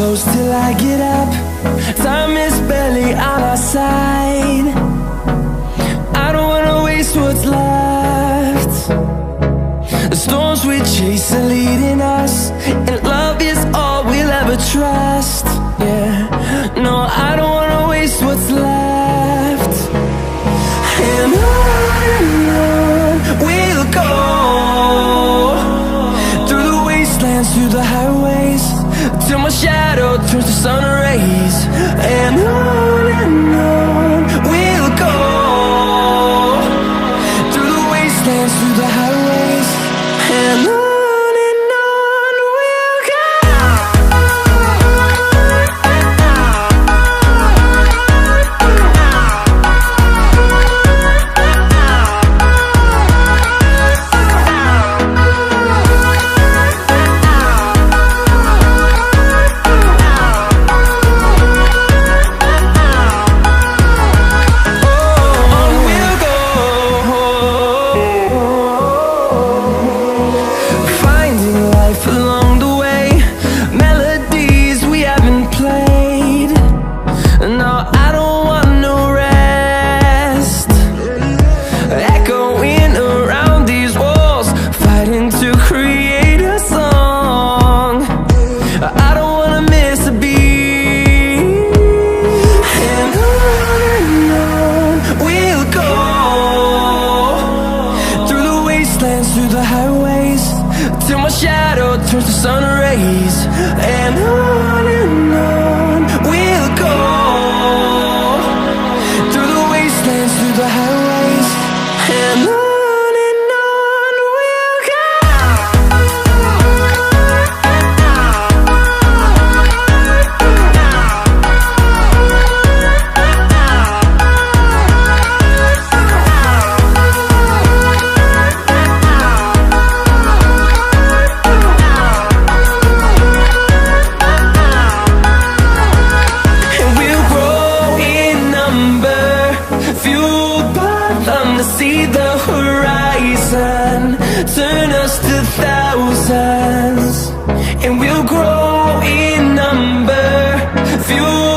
close till I get up. Time is barely on our side. I don't wanna waste what's left. The storms we chase are leading us, and love is all we'll ever trust. Yeah, no, I don't wanna waste what's left. And on we'll go, through the wastelands, through the highways, till my shadow turns to sun rays. And on we'll go, through the wastelands, through the highways, and on we'll go. Through the highways, till my shadow turns to sun rays. And on we'll go, through the wastelands, through the highways, and on we'll go. Fueled by them to see the horizon, turn us to thousands, and we'll grow in number. Fueled